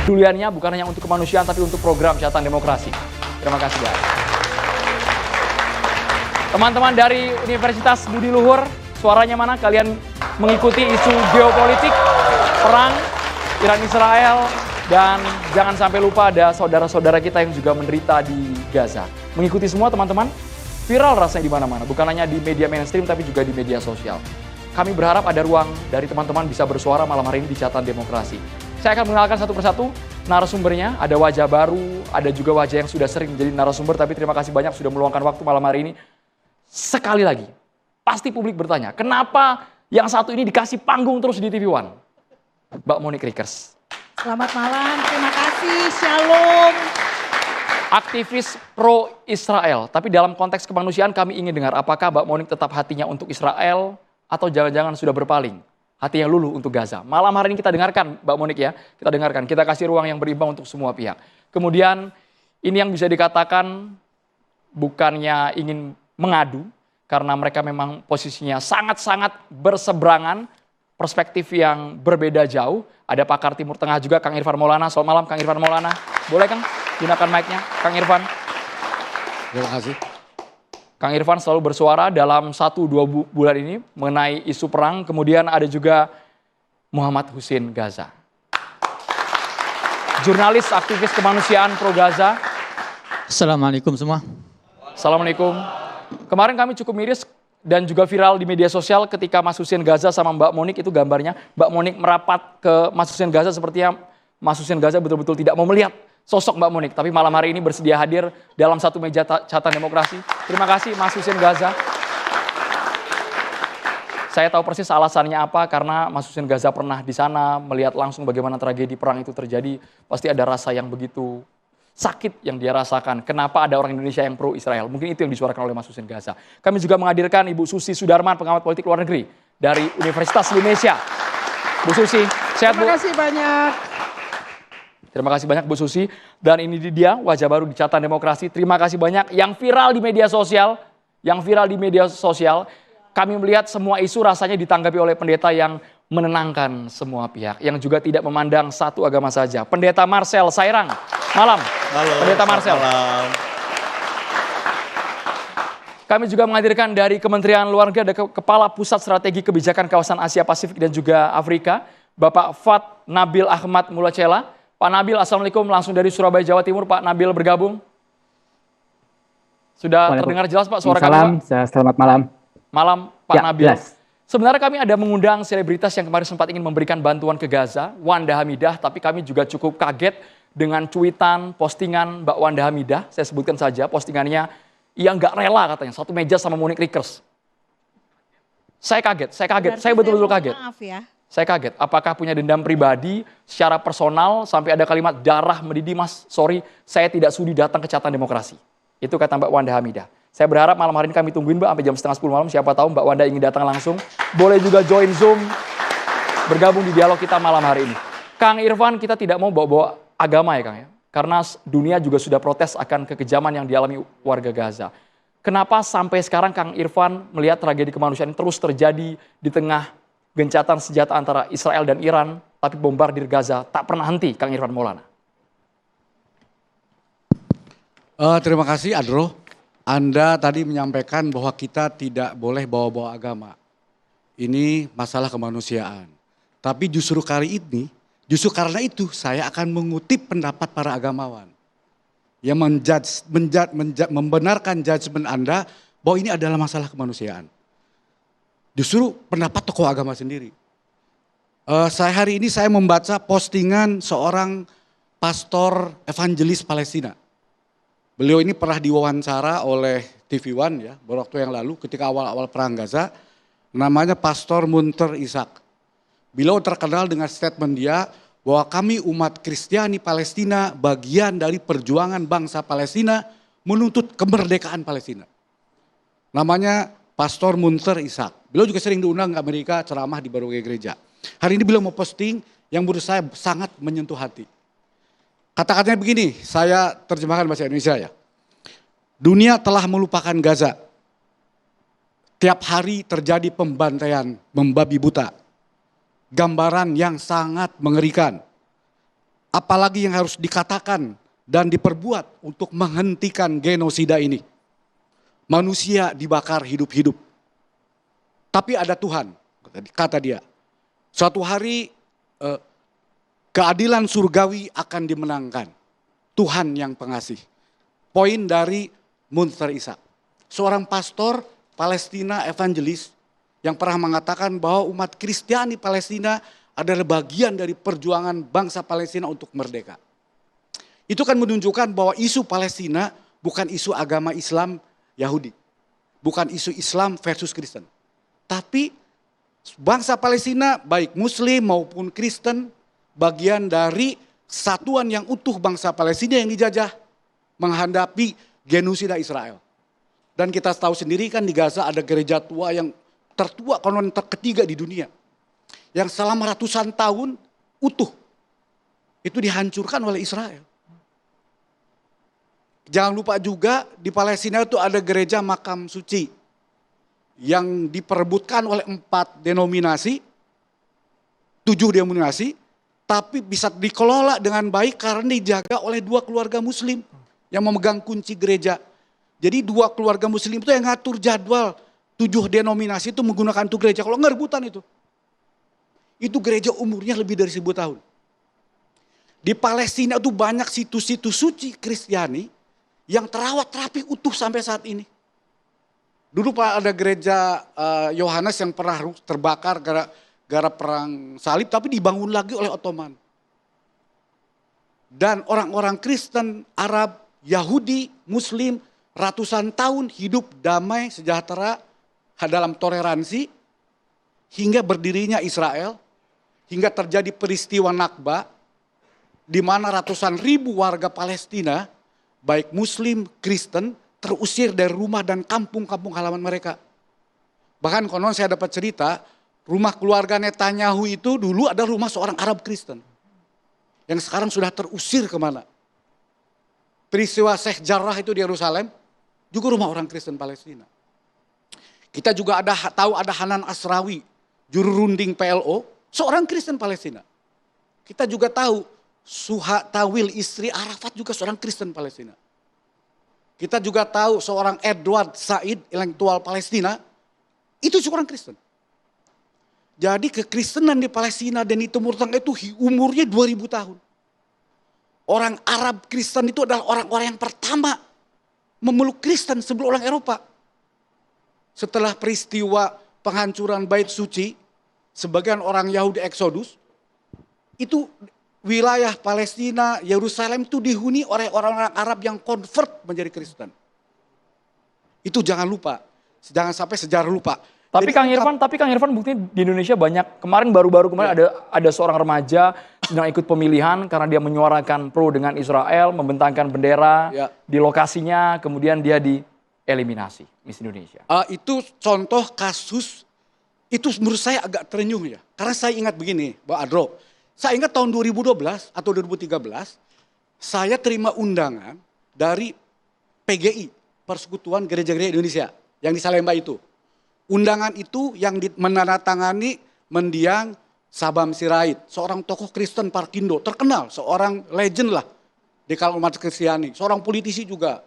Kepeduliannya bukan hanya untuk kemanusiaan tapi untuk program catatan demokrasi. Terima kasih guys. Teman-teman dari Universitas Budi Luhur, suaranya mana? Kalian mengikuti isu geopolitik, perang, Iran-Israel, dan jangan sampai lupa ada saudara-saudara kita yang juga menderita di Gaza. Mengikuti semua teman-teman, viral rasanya di mana-mana, bukan hanya di media mainstream tapi juga di media sosial. Kami berharap ada ruang dari teman-teman bisa bersuara malam hari ini di Catatan Demokrasi. Saya akan mengenalkan satu persatu narasumbernya, ada wajah baru, ada juga wajah yang sudah sering menjadi narasumber, tapi terima kasih banyak sudah meluangkan waktu malam hari ini. Sekali lagi, pasti publik bertanya, kenapa yang satu ini dikasih panggung terus di TV One? Mbak Monique Rickers. Selamat malam, terima kasih, shalom. Aktivis pro-Israel, tapi dalam konteks kemanusiaan kami ingin dengar apakah Mbak Monique tetap hatinya untuk Israel atau jangan-jangan sudah berpaling, hatinya luluh untuk Gaza. Malam hari ini kita dengarkan Mbak Monique ya, kita dengarkan, kita kasih ruang yang berimbang untuk semua pihak. Kemudian ini yang bisa dikatakan bukannya ingin mengadu, karena mereka memang posisinya sangat-sangat berseberangan, perspektif yang berbeda jauh. Ada pakar Timur Tengah juga, Kang Irfan Maulana. Selamat malam Kang Irfan Maulana. Boleh Kang, gunakan mic-nya, Kang Irfan. Terima kasih. Kang Irfan selalu bersuara dalam 1-2 bulan ini mengenai isu perang. Kemudian ada juga Muhammad Husin Gaza. Jurnalis aktivis kemanusiaan pro Gaza. Assalamualaikum semua. Assalamualaikum. Kemarin kami cukup miris dan juga viral di media sosial ketika Mas Husin Gaza sama Mbak Monique, itu gambarnya. Mbak Monique merapat ke Mas Husin Gaza sepertinya Mas Husin Gaza betul-betul tidak mau melihat sosok Mbak Monique. Tapi malam hari ini bersedia hadir dalam satu meja catatan demokrasi. Terima kasih Mas Husin Gaza. Saya tahu persis alasannya apa, karena Mas Husin Gaza pernah di sana melihat langsung bagaimana tragedi perang itu terjadi. Pasti ada rasa yang begitu sakit yang dia rasakan. Kenapa ada orang Indonesia yang pro Israel? Mungkin itu yang disuarakan oleh Mas Husin Gaza. Kami juga menghadirkan Ibu Susi Sudarman, pengamat politik luar negeri dari Universitas Indonesia. Bu Susi, sehat Bu? Terima kasih banyak. Terima kasih banyak Bu Susi. Dan ini dia wajah baru di Catatan Demokrasi. Terima kasih banyak yang viral di media sosial. Kami melihat semua isu rasanya ditanggapi oleh pendeta yang menenangkan semua pihak, yang juga tidak memandang satu agama saja. Pendeta Marcel Sairang. Malam. Halo, Pendeta Marcel. malam. Kami juga menghadirkan dari Kementerian Luar Negeri, ada Kepala Pusat Strategi Kebijakan Kawasan Asia Pasifik dan juga Afrika, Bapak Fat Nabil Ahmad Mulacela. Pak Nabil, Assalamualaikum, langsung dari Surabaya, Jawa Timur. Pak Nabil bergabung. Sudah terdengar jelas Pak suara kami, Pak? Selamat malam. Malam Pak Ya, Nabil. jelas. Sebenarnya kami ada mengundang selebritas yang kemarin sempat ingin memberikan bantuan ke Gaza, Wanda Hamidah, tapi kami juga cukup kaget dengan cuitan, postingan Mbak Wanda Hamidah. Saya sebutkan saja postingannya, ia nggak rela katanya, satu meja sama Monique Rickers. Saya kaget, Berarti saya betul-betul mohon kaget. Maaf ya. Saya kaget, apakah punya dendam pribadi secara personal sampai ada kalimat darah mendidih, Mas, sorry, saya tidak sudi datang ke Catatan Demokrasi. Itu kata Mbak Wanda Hamidah. Saya berharap malam hari ini kami tungguin Mbak sampai jam 9:30 malam, siapa tahu Mbak Wanda ingin datang langsung. Boleh juga join Zoom, bergabung di dialog kita malam hari ini. Kang Irfan, kita tidak mau bawa-bawa agama ya Kang ya. Karena dunia juga sudah protes akan kekejaman yang dialami warga Gaza. Kenapa sampai sekarang Kang Irfan melihat tragedi kemanusiaan ini terus terjadi di tengah gencatan senjata antara Israel dan Iran, tapi bombardir Gaza tak pernah henti, Kang Irfan Maulana? Terima kasih Adro. Anda tadi menyampaikan bahwa kita tidak boleh bawa-bawa agama. Ini masalah kemanusiaan. Tapi justru kali ini, justru karena itu saya akan mengutip pendapat para agamawan. Yang membenarkan judgement Anda bahwa ini adalah masalah kemanusiaan. Justru pendapat tokoh agama sendiri. Hari ini saya membaca postingan seorang pastor evangelis Palestina. Beliau ini pernah diwawancara oleh TV One ya, beberapa waktu yang lalu ketika awal-awal perang Gaza. Namanya Pastor Munter Ishak. Beliau terkenal dengan statement dia bahwa kami umat Kristiani Palestina bagian dari perjuangan bangsa Palestina menuntut kemerdekaan Palestina. Namanya Pastor Munter Ishak. Beliau juga sering diundang ke Amerika ceramah di berbagai gereja. Hari ini beliau mau posting yang menurut saya sangat menyentuh hati. Kata-katanya begini, saya terjemahkan bahasa Indonesia ya. Dunia telah melupakan Gaza. Tiap hari terjadi pembantaian, membabi buta. Gambaran yang sangat mengerikan. apalagi yang harus dikatakan dan diperbuat untuk menghentikan genosida ini. Manusia dibakar hidup-hidup. Tapi ada Tuhan, kata dia. Suatu hari keadilan surgawi akan dimenangkan. Tuhan yang pengasih. Poin dari Munzer Ishak. Seorang pastor Palestina evangelis yang pernah mengatakan bahwa umat Kristiani Palestina adalah bagian dari perjuangan bangsa Palestina untuk merdeka. Itu kan menunjukkan bahwa isu Palestina bukan isu agama Islam Yahudi. Bukan isu Islam versus Kristen. Tapi bangsa Palestina baik Muslim maupun Kristen bagian dari satuan yang utuh bangsa Palestina yang dijajah menghadapi genosida Israel. Dan kita tahu sendiri kan di Gaza ada gereja tua yang tertua konon ketiga di dunia. Yang selama ratusan tahun utuh. Itu dihancurkan oleh Israel. Jangan lupa juga di Palestina itu ada gereja makam suci. Yang diperebutkan oleh 4 denominasi. 7 denominasi. Tapi bisa dikelola dengan baik karena dijaga oleh 2 keluarga muslim. Yang memegang kunci gereja. Jadi 2 keluarga muslim itu yang ngatur jadwal 7 denominasi itu menggunakan itu gereja. Kalau enggak rebutan itu. Itu gereja umurnya lebih dari 1000 tahun. Di Palestina itu banyak situs-situs suci Kristiani yang terawat rapi utuh sampai saat ini. Dulu Pak ada gereja Yohanes yang pernah terbakar gara perang salib tapi dibangun lagi oleh Ottoman. Dan orang-orang Kristen, Arab, Yahudi, Muslim ratusan tahun hidup damai, sejahtera dalam toleransi hingga berdirinya Israel, hingga terjadi peristiwa Nakba di mana ratusan ribu warga Palestina baik Muslim, Kristen terusir dari rumah dan kampung-kampung halaman mereka. Bahkan konon saya dapat cerita rumah keluarga Netanyahu itu dulu ada rumah seorang Arab Kristen yang sekarang sudah terusir kemana. Peristiwa Sheikh Jarrah itu di Yerusalem juga rumah orang Kristen Palestina. Kita juga tahu ada Hanan Asrawi, juru runding PLO, seorang Kristen Palestina. Kita juga tahu Suha Tawil istri Arafat juga seorang Kristen Palestina. Kita juga tahu seorang Edward Said intelektual Palestina itu seorang Kristen. Jadi kekristenan di Palestina dan di Timur Tengah itu umurnya 2000 tahun. Orang Arab Kristen itu adalah orang-orang yang pertama memeluk Kristen sebelum orang Eropa. Setelah peristiwa penghancuran Bait Suci, sebagian orang Yahudi Exodus, itu wilayah Palestina, Yerusalem itu dihuni oleh orang-orang Arab yang convert menjadi Kristen. Itu jangan lupa, jangan sampai sejarah lupa. Tapi Kang Irfan buktinya di Indonesia banyak, baru-baru kemarin ada seorang remaja sedang ikut pemilihan karena dia menyuarakan pro dengan Israel, membentangkan bendera di lokasinya, kemudian dia dieliminasi Miss Indonesia. Itu contoh kasus, itu menurut saya agak terenyuh ya. Karena saya ingat begini, Pak Adro. Saya ingat tahun 2012 atau 2013, saya terima undangan dari PGI, Persekutuan Gereja-Gereja Indonesia, yang di Salemba itu. Undangan itu yang menandatangani mendiang Sabam Sirait, seorang tokoh Kristen Parkindo, terkenal, seorang legend lah di kalangan umat Kristiani, seorang politisi juga.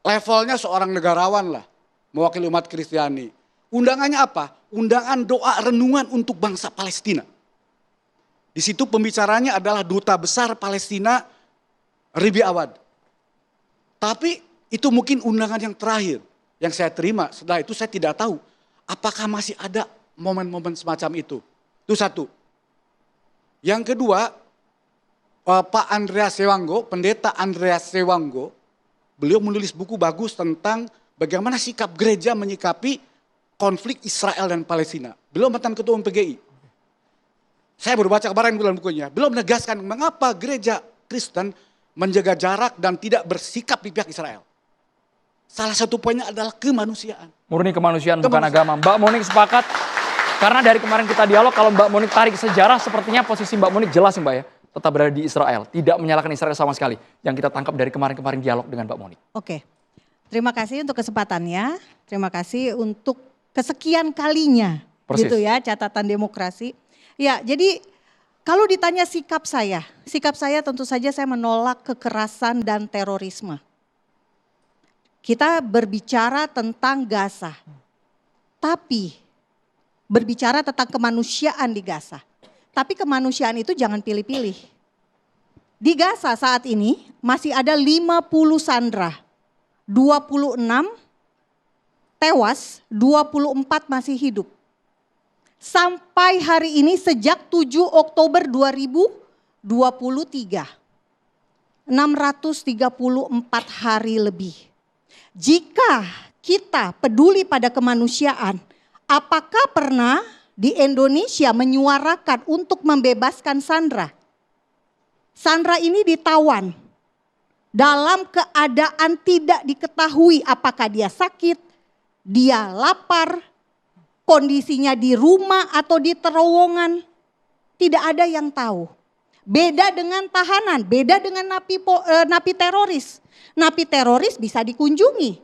Levelnya seorang negarawan lah, mewakili umat Kristiani. Undangannya apa? Undangan doa renungan untuk bangsa Palestina. Di situ pembicaranya adalah Duta Besar Palestina, Ribi Awad. Tapi itu mungkin undangan yang terakhir yang saya terima. Setelah itu saya tidak tahu apakah masih ada momen-momen semacam itu. Itu satu. Yang kedua, Pak Andreas Sewanggo, Pendeta Andreas Sewanggo, beliau menulis buku bagus tentang bagaimana sikap gereja menyikapi konflik Israel dan Palestina. Beliau mantan ketua umum PGI. Saya baru baca kemarin bulan bukunya. Beliau menegaskan mengapa gereja Kristen menjaga jarak dan tidak bersikap di pihak Israel. Salah satu poinnya adalah kemanusiaan. Murni kemanusiaan bukan agama. Mbak Monik sepakat. Karena dari kemarin kita dialog, kalau Mbak Monik tarik sejarah, sepertinya posisi Mbak Monik jelas Mbak ya. Tetap berada di Israel. Tidak menyalahkan Israel sama sekali. Yang kita tangkap dari kemarin-kemarin dialog dengan Mbak Monik. Oke, terima kasih untuk kesempatannya. Terima kasih untuk kesekian kalinya. Persis. Gitu ya, catatan demokrasi. Ya, jadi Kalau ditanya sikap saya tentu saja saya menolak kekerasan dan terorisme. Kita berbicara tentang Gaza, tapi berbicara tentang kemanusiaan di Gaza. Tapi kemanusiaan itu jangan pilih-pilih. Di Gaza saat ini masih ada 50 sandera, 26 tewas, 24 masih hidup. Sampai hari ini sejak 7 Oktober 2023, 634 hari lebih. Jika kita peduli pada kemanusiaan, apakah pernah di Indonesia menyuarakan untuk membebaskan Sandra? Sandra ini ditawan dalam keadaan tidak diketahui apakah dia sakit, dia lapar, kondisinya di rumah atau di terowongan. Tidak ada yang tahu. Beda dengan tahanan, beda dengan napi teroris. Napi teroris bisa dikunjungi.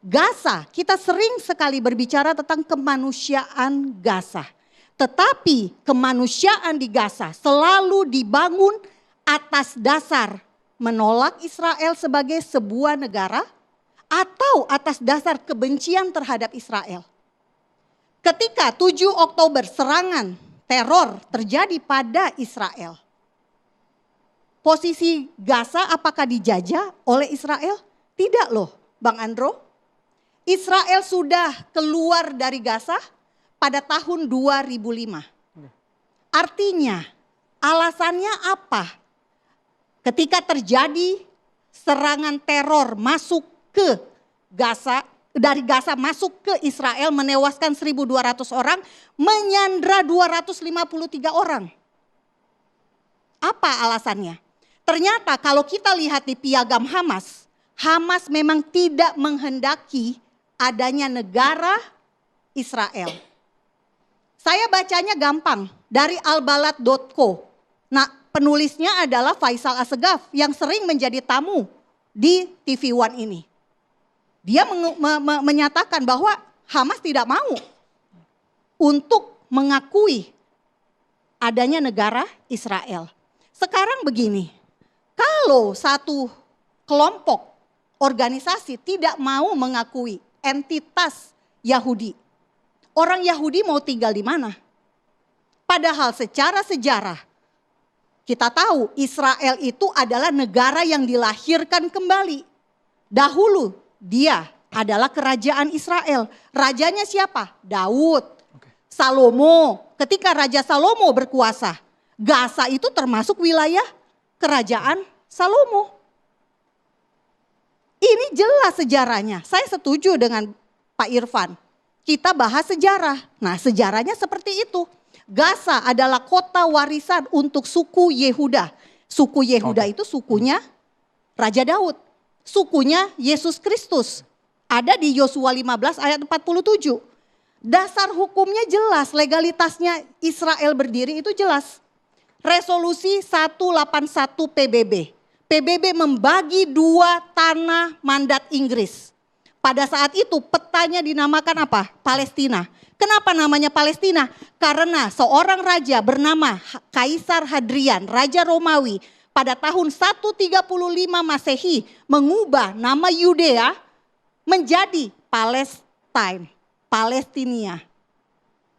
Gaza, kita sering sekali berbicara tentang kemanusiaan Gaza. Tetapi kemanusiaan di Gaza selalu dibangun atas dasar menolak Israel sebagai sebuah negara atau atas dasar kebencian terhadap Israel. Ketika 7 Oktober serangan teror terjadi pada Israel. Posisi Gaza apakah dijajah oleh Israel? Tidak loh, Bang Andro. Israel sudah keluar dari Gaza pada tahun 2005. Artinya, alasannya apa? Ketika terjadi serangan teror masuk ke Gaza, dari Gaza masuk ke Israel menewaskan 1.200 orang, menyandra 253 orang. Apa alasannya? Ternyata kalau kita lihat di piagam Hamas, Hamas memang tidak menghendaki adanya negara Israel. Saya bacanya gampang dari albalad.co. Nah, penulisnya adalah Faisal Assegaf yang sering menjadi tamu di TV One ini. Dia menyatakan bahwa Hamas tidak mau untuk mengakui adanya negara Israel. Sekarang begini, kalau satu kelompok organisasi tidak mau mengakui entitas Yahudi, orang Yahudi mau tinggal di mana? Padahal secara sejarah kita tahu Israel itu adalah negara yang dilahirkan kembali. Dahulu dia adalah kerajaan Israel. Rajanya siapa? Daud. Salomo. Ketika Raja Salomo berkuasa, Gaza itu termasuk wilayah kerajaan Salomo. Ini jelas sejarahnya. Saya setuju dengan Pak Irfan. Kita bahas sejarah. Nah, sejarahnya seperti itu. Gaza adalah kota warisan untuk suku Yehuda. Suku Yehuda itu sukunya Raja Daud. Sukunya Yesus Kristus. Ada di Yosua 15 ayat 47. Dasar hukumnya jelas, legalitasnya Israel berdiri itu jelas. Resolusi 181 PBB. PBB membagi 2 tanah mandat Inggris. Pada saat itu petanya dinamakan apa? Palestina. Kenapa namanya Palestina? Karena seorang raja bernama Kaisar Hadrian, Raja Romawi, pada tahun 135 Masehi mengubah nama Yudea menjadi Palestine, Palestinia.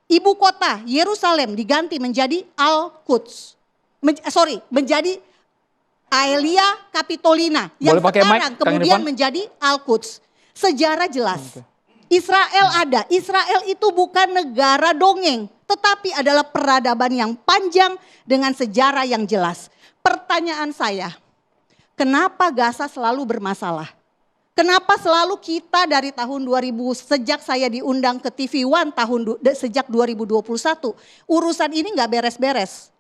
Ibu kota Yerusalem diganti menjadi Al-Quds. Menjadi Aelia Capitolina yang sekarang kemudian menjadi Al-Quds. Sejarah jelas. Israel ada. Israel itu bukan negara dongeng, tetapi adalah peradaban yang panjang dengan sejarah yang jelas. Pertanyaan saya, kenapa Gaza selalu bermasalah? Kenapa selalu kita dari tahun 2000, sejak saya diundang ke TV One sejak 2021, urusan ini gak beres-beres?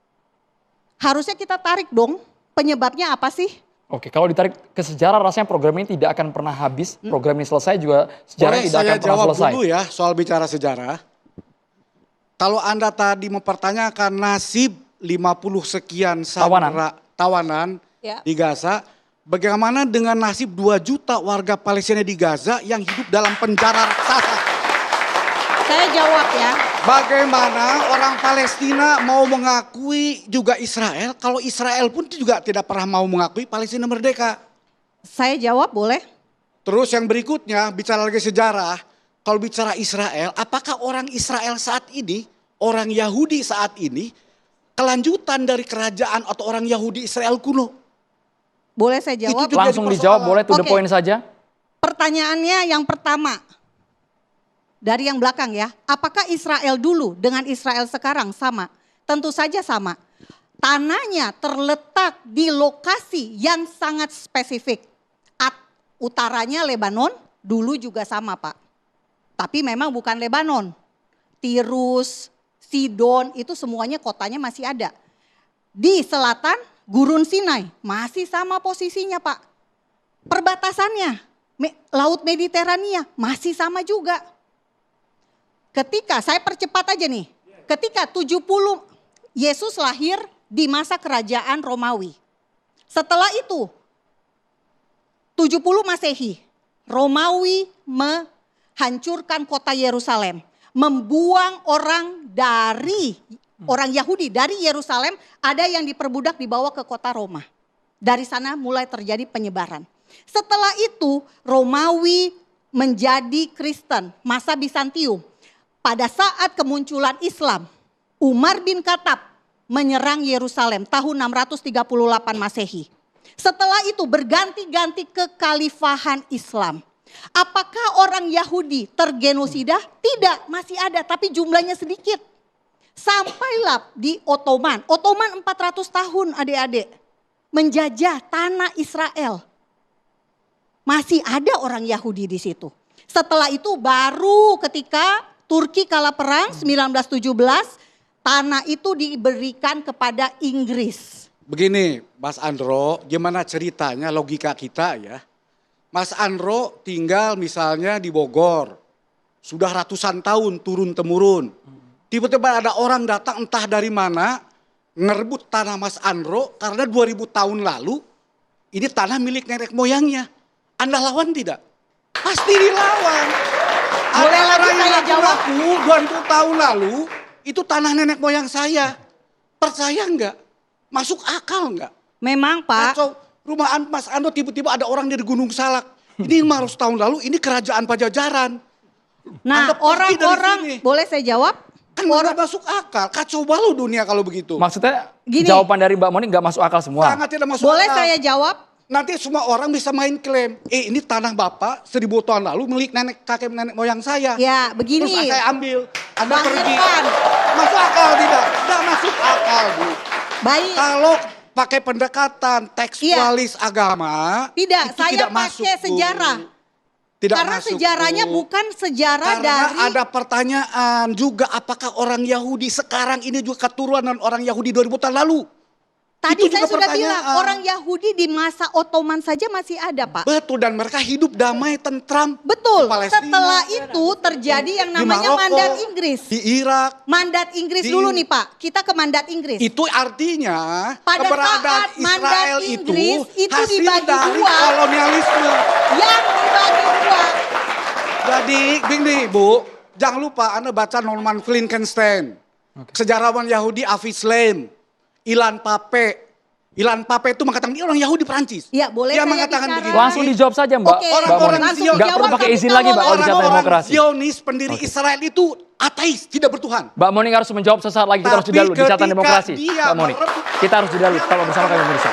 Harusnya kita tarik dong, penyebabnya apa sih? Oke, kalau ditarik ke sejarah rasanya program ini tidak akan pernah habis. Program ini selesai juga sejarah tidak akan pernah selesai. Boleh saya jawab dulu ya soal bicara sejarah. Kalau Anda tadi mempertanyakan nasib 50 sekian tawanan di Gaza, bagaimana dengan nasib 2 juta warga Palestina di Gaza yang hidup dalam penjara raksasa? Saya jawab ya. Bagaimana orang Palestina mau mengakui juga Israel, kalau Israel pun juga tidak pernah mau mengakui Palestina merdeka. Saya jawab boleh? Terus yang berikutnya, bicara lagi sejarah, kalau bicara Israel, apakah orang Israel saat ini, orang Yahudi saat ini, kelanjutan dari kerajaan atau orang Yahudi Israel kuno? Boleh saya jawab? Itu juga Langsung jadi dijawab, persoalan. boleh to the Oke. point saja. Pertanyaannya yang pertama. Dari yang belakang ya. Apakah Israel dulu dengan Israel sekarang sama? Tentu saja sama. Tanahnya terletak di lokasi yang sangat spesifik. Utaranya Lebanon, dulu juga sama Pak. Tapi memang bukan Lebanon. Tirus, Sidon, itu semuanya kotanya masih ada. Di selatan, Gurun Sinai, masih sama posisinya Pak. Perbatasannya, Laut Mediterania, masih sama juga. Ketika, saya percepat aja nih. Ketika 70, Yesus lahir di masa kerajaan Romawi. Setelah itu, 70 Masehi, Romawi menghancurkan kota Yerusalem. Membuang orang dari, orang Yahudi dari Yerusalem, ada yang diperbudak dibawa ke kota Roma. Dari sana mulai terjadi penyebaran. Setelah itu Romawi menjadi Kristen, masa Bizantium. Pada saat kemunculan Islam, Umar bin Khattab menyerang Yerusalem tahun 638 Masehi. Setelah itu berganti-ganti kekhalifahan Islam. Apakah orang Yahudi tergenosida? Tidak, masih ada tapi jumlahnya sedikit. Sampailah di Ottoman. Ottoman 400 tahun adik-adik menjajah tanah Israel. Masih ada orang Yahudi di situ. Setelah itu baru ketika Turki kalah perang 1917, tanah itu diberikan kepada Inggris. Begini Mas Andro, gimana ceritanya logika kita ya. Mas Andro tinggal misalnya di Bogor, sudah ratusan tahun turun-temurun. Tiba-tiba ada orang datang entah dari mana, ngerebut tanah Mas Andro karena 2000 tahun lalu ini tanah milik nenek moyangnya. Anda lawan tidak? Pasti dilawan. Boleh Ada lagi orang yang saya jawab? ngaku 20 tahun lalu itu tanah nenek moyang saya. Percaya enggak? Masuk akal enggak? Memang Pak. Kacau. Rumah Mas Ando tiba-tiba ada orang dari Gunung Salak. Ini 500 tahun lalu ini kerajaan Pajajaran. Nah Anda pergi dari sini. orang-orang, boleh saya jawab? Kan nggak masuk akal. Kacau balau dunia kalau begitu. Maksudnya Gini. jawaban dari Mbak Moni nggak masuk akal semua. Sangat tidak masuk Boleh akal. saya jawab? Nanti semua orang bisa main klaim. Ini tanah Bapak 1000 tahun lalu milik kakek nenek moyang saya. Ya begini. Terus saya ambil. Anda Bang pergi. Irfan. Masuk akal tidak? Tidak masuk akal Bu. Baik. Kalau pakai pendekatan tekstualis agama. Tidak, itu saya tidak pakai masuk, Bu. sejarah. Tidak Karena masuk, sejarahnya Bu. bukan sejarah Karena dari. ada pertanyaan juga apakah orang Yahudi sekarang ini juga keturunan orang Yahudi 2000 tahun lalu? Tadi itu saya juga sudah bilang pertanyaan. orang Yahudi di masa Ottoman saja masih ada Pak. Betul, dan mereka hidup damai, tentram. Betul. Di Palestina, Setelah itu terjadi yang di namanya Maroko, mandat Inggris. di Irak. Mandat Inggris di- dulu nih Pak. Kita ke mandat Inggris. Itu artinya Pada keberadaan saat mandat Israel Inggris itu hasil dibagi dari dua. kolonialisme. Yang dibagi dua. Jadi begini Bu, jangan lupa Anda baca Norman Finkelstein. Sejarawan Yahudi Avi Shlaim, Ilan Pape. Ilan Pape itu mengatakan ini orang Yahudi Perancis. Ya, boleh Dia saya mengatakan bicara? begini. Langsung dijawab saja Mbak. Oke, Mbak Moni. orang-orang langsung Zionis. Nggak perlu jawab, pakai tapi izin lagi Mbak kalau kalau bicara Orang-orang demokrasi. Zionis pendiri Israel itu ateis, tidak bertuhan. Mbak Moni harus menjawab sesaat lagi. Kita harus Tapi jeda dulu di catatan ketika demokrasi. dia Mbak Moni. merebut- Kita harus jeda dulu. Kalau bersama kami pemirsa.